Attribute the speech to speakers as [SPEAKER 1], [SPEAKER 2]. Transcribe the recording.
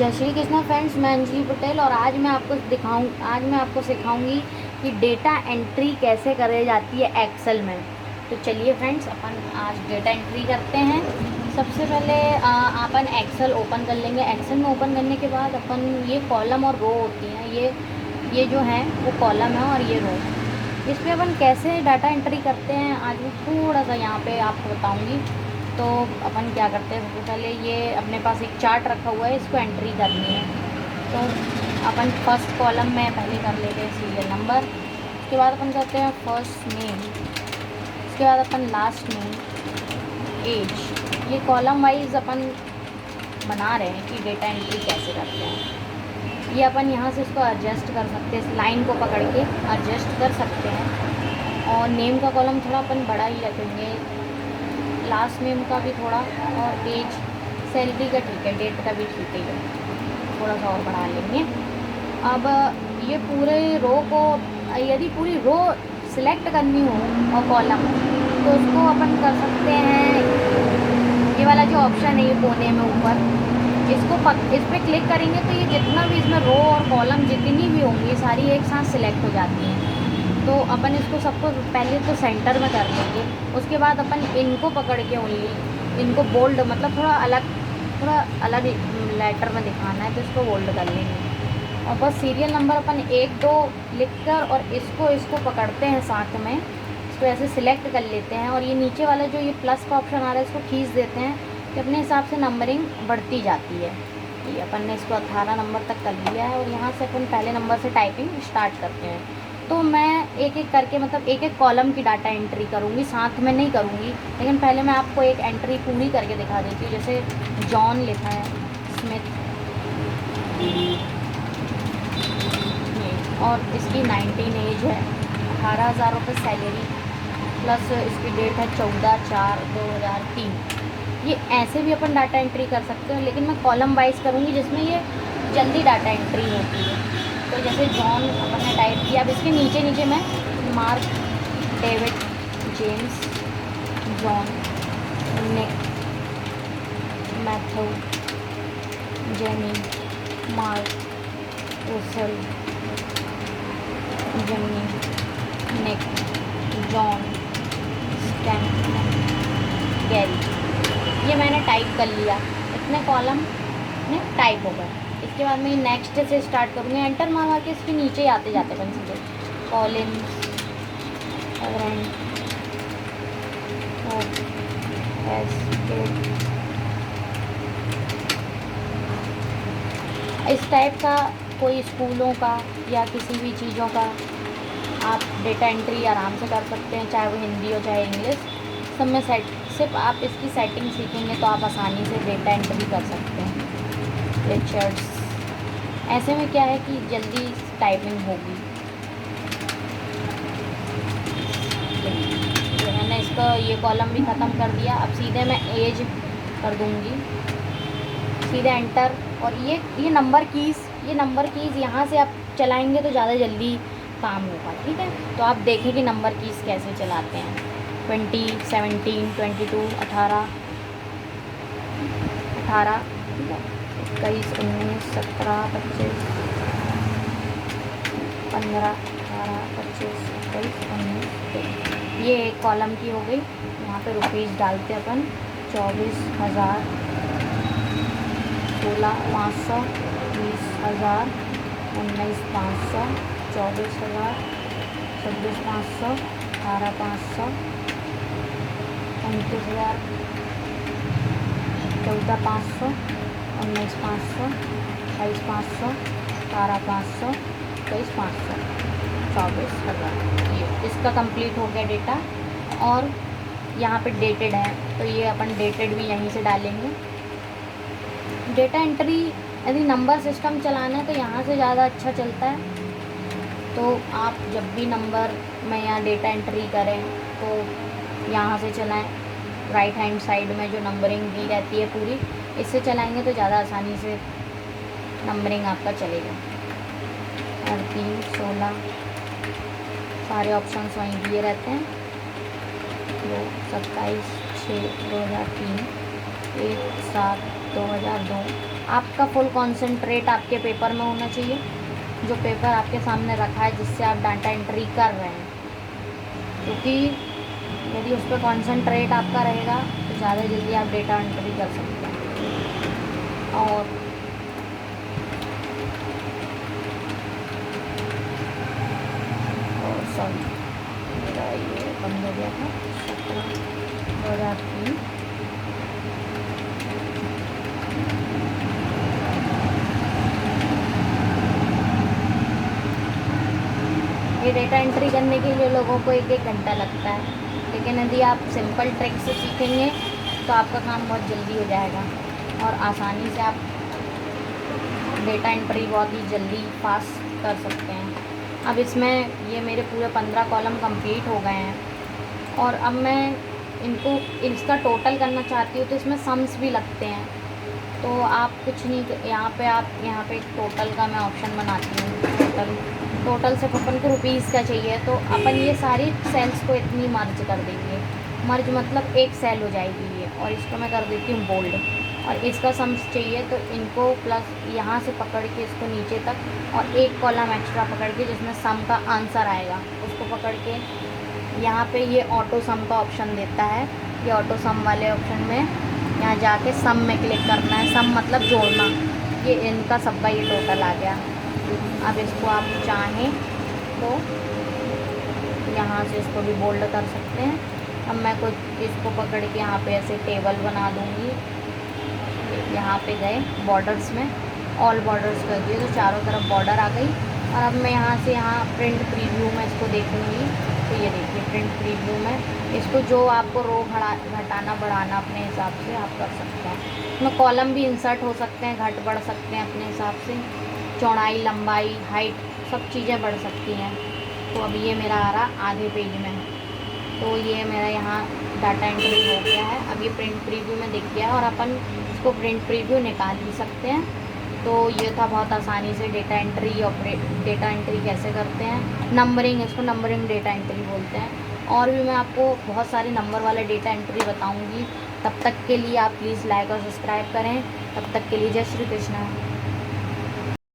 [SPEAKER 1] जय श्री कृष्णा फ्रेंड्स, मैं अंजलि पटेल और आज मैं आपको सिखाऊंगी कि डेटा एंट्री कैसे करे जाती है एक्सेल में। तो चलिए फ्रेंड्स, अपन आज डेटा एंट्री करते हैं। सबसे पहले अपन एक्सेल ओपन कर लेंगे। एक्सेल में ओपन करने के बाद अपन ये कॉलम और रो होती हैं, ये जो है वो कॉलम है और ये रो। इस पर अपन कैसे डाटा एंट्री करते हैं आज मैं थोड़ा सा यहाँ पे आपको बताऊँगी। तो अपन क्या करते हैं, सबसे पहले ये अपने पास एक चार्ट रखा हुआ है, इसको एंट्री करनी है। तो अपन फर्स्ट कॉलम में पहले कर लेते हैं सीरियल नंबर, उसके बाद अपन करते हैं फर्स्ट नेम, उसके बाद अपन लास्ट नेम, एज। ये कॉलम वाइज अपन बना रहे हैं कि डेटा एंट्री कैसे करते हैं। ये अपन यहाँ से इसको एडजस्ट कर सकते हैं, इस लाइन को पकड़ के एडजस्ट कर सकते हैं। और नेम का कॉलम थोड़ा अपन बड़ा ही रखेंगे, लास्ट नेम का भी थोड़ा, और एज सैलरी का ठीक है, डेट का भी ठीक है, थोड़ा सा और बढ़ा लेंगे। अब ये पूरे रो को, यदि पूरी रो सिलेक्ट करनी हो और कॉलम, तो उसको अपन कर सकते हैं, ये वाला जो ऑप्शन है ये कोने में ऊपर, इस पर क्लिक करेंगे तो ये जितना भी इसमें रो और कॉलम जितनी भी होंगी सारी एक साथ सिलेक्ट हो जाती हैं। तो अपन इसको सबको पहले तो सेंटर में कर लेंगे, उसके बाद अपन इनको पकड़ के ओनली इनको बोल्ड, मतलब थोड़ा अलग लेटर में दिखाना है तो इसको बोल्ड कर लेंगे। और बस सीरियल नंबर अपन 1 2 लिख कर और इसको पकड़ते हैं साथ में, इसको ऐसे सिलेक्ट कर लेते हैं। और ये नीचे वाला जो ये प्लस का ऑप्शन आ रहा है इसको खींच देते हैं कि अपने हिसाब से नंबरिंग बढ़ती जाती है। ये अपन ने इसको 18 नंबर तक कर लिया है और यहाँ से अपन पहले नंबर से टाइपिंग स्टार्ट करते हैं। तो मैं एक एक करके, मतलब एक एक कॉलम की डाटा एंट्री करूँगी, साथ में नहीं करूँगी, लेकिन पहले मैं आपको एक एंट्री पूरी करके दिखा देती हूँ। जैसे जॉन लिखा है, स्मिथ, और इसकी 19 एज है, 18,000 रुपये सैलरी, प्लस इसकी डेट है 14/4/2003। ये ऐसे भी अपन डाटा एंट्री कर सकते हैं, लेकिन मैं कॉलम वाइज करूँगी जिसमें ये जल्दी डाटा एंट्री होती है। तो जैसे जॉन अपन ने टाइप किया, अब इसके नीचे मैं मार्क, डेविड, जेम्स, जॉन, निक, मैथ्यू, जेनी, मार्क, रुसल, जेनी, निक, जॉन, स्टैन, गैरी, ये मैंने टाइप कर लिया। इतने कॉलम में टाइप हो गए। इसके बाद मैं नेक्स्ट से स्टार्ट करूँगी, एंटर मार के इसके नीचे आते जाते बन सीधे कॉलिन्स, इस टाइप का कोई स्कूलों का या किसी भी चीज़ों का आप डेटा एंट्री आराम से कर सकते हैं, चाहे वो हिंदी हो चाहे इंग्लिश, सब में सिर्फ आप इसकी सेटिंग सीखेंगे तो आप आसानी से डेटा एंट्री कर सकते हैं। रिचर्ड्स, ऐसे में क्या है कि जल्दी टाइपिंग होगी। मैंने इसका ये कॉलम भी ख़त्म कर दिया। अब सीधे मैं एज कर दूँगी, सीधे एंटर। और ये नंबर कीज़ यहाँ से आप चलाएंगे तो ज़्यादा जल्दी काम होगा, ठीक है। तो आप देखें कि नंबर कीज़ कैसे चलाते हैं। 20, 17, 22, 18, 21, 19, 17, 25, 15, 18, 25, 21, 19, 23। ये एक कॉलम की हो गई। यहाँ पे रुपीज़ डालते अपन 24,000, 16,500, 20,000, 19,500, 24,000, 26,500, 18,500, 29,000, 14,500, 19,500, 22,500, 18,500, 23,500, 24,000। ये इसका कंप्लीट हो गया डेटा। और यहाँ पे डेटेड है तो ये अपन डेटेड भी यहीं से डालेंगे। डेटा एंट्री यदि नंबर सिस्टम चलाना है तो यहाँ से ज़्यादा अच्छा चलता है। तो आप जब भी नंबर में या डेटा एंट्री करें तो यहाँ से चलाएं। राइट हैंड साइड में जो नंबरिंग दी रहती है पूरी, इससे चलाएंगे तो ज़्यादा आसानी से नंबरिंग आपका चलेगा। 3, 16 सारे ऑप्शंस वहीं दिए रहते हैं। 27/6/2003, 1/7/2002, आपका फुल कॉन्सेंट्रेट आपके पेपर में होना चाहिए, जो पेपर आपके सामने रखा है जिससे आप डाटा एंट्री कर रहे हैं, क्योंकि यदि उस पर कॉन्सेंट्रेट आपका रहेगा तो ज़्यादा जल्दी आप डेटा एंट्री कर सकते हैं। और सॉरी, मेरा ये बंद हो गया था 17/2003। ये डेटा एंट्री करने के लिए लोगों को 1-1 घंटा लगता है, लेकिन यदि आप सिंपल ट्रिक से सीखेंगे तो आपका काम बहुत जल्दी हो जाएगा और आसानी से आप डेटा एंट्री बहुत ही जल्दी फास्ट कर सकते हैं। अब इसमें ये मेरे पूरे 15 कॉलम कंप्लीट हो गए हैं और अब मैं इनको इसका टोटल करना चाहती हूँ, तो इसमें सम्स भी लगते हैं। तो आप कुछ नहीं, यहाँ पे टोटल का मैं ऑप्शन बनाती हूँ। टोटल से अपन को रुपीज़ का चाहिए, तो अपन ये सारी सेल्स को इतनी मर्ज कर देंगे। मर्ज मतलब एक सेल हो जाएगी ये, और इसको मैं कर देती हूँ बोल्ड। और इसका सम्स चाहिए तो इनको प्लस यहाँ से पकड़ के इसको नीचे तक और एक कॉलम एक्स्ट्रा पकड़ के जिसमें सम का आंसर आएगा उसको पकड़ के यहाँ पे ये ऑटो सम का ऑप्शन देता है। ये ऑटो सम वाले ऑप्शन में यहाँ जाके सम में क्लिक करना है। सम मतलब जोड़ना। ये इनका सबका ये टोटल आ गया। अब इसको आप चाहें तो यहाँ से इसको भी बोल्ड कर सकते हैं। अब मैं कुछ इसको पकड़ के यहाँ पे ऐसे टेबल बना दूँगी। यहाँ पे गए बॉर्डर्स में ऑल बॉर्डर्स कर दिए तो चारों तरफ बॉर्डर आ गई। और अब मैं यहाँ से यहाँ प्रिंट प्रीव्यू में इसको देखूँगी तो ये देखिए प्रिंट प्रीव्यू में इसको जो आपको रो घटाना बढ़ाना अपने हिसाब से आप कर सकते हैं। इसमें कॉलम भी इंसर्ट हो सकते हैं, घट बढ़ सकते हैं अपने हिसाब से, चौड़ाई लंबाई हाइट सब चीज़ें बढ़ सकती हैं। तो अब ये मेरा आ रहा आधे पेज में, तो ये मेरा यहाँ डाटा एंट्री हो गया है। अब ये प्रिंट प्रीव्यू में दिख गया और अपन इसको प्रिंट प्रीव्यू निकाल भी सकते हैं। तो ये था बहुत आसानी से डेटा एंट्री डेटा एंट्री कैसे करते हैं। नंबरिंग, इसको नंबरिंग डेटा एंट्री बोलते हैं। और भी मैं आपको बहुत सारे नंबर वाला डेटा एंट्री बताऊँगी। तब तक के लिए आप प्लीज़ लाइक और सब्सक्राइब करें। तब तक के लिए जय श्री कृष्णा।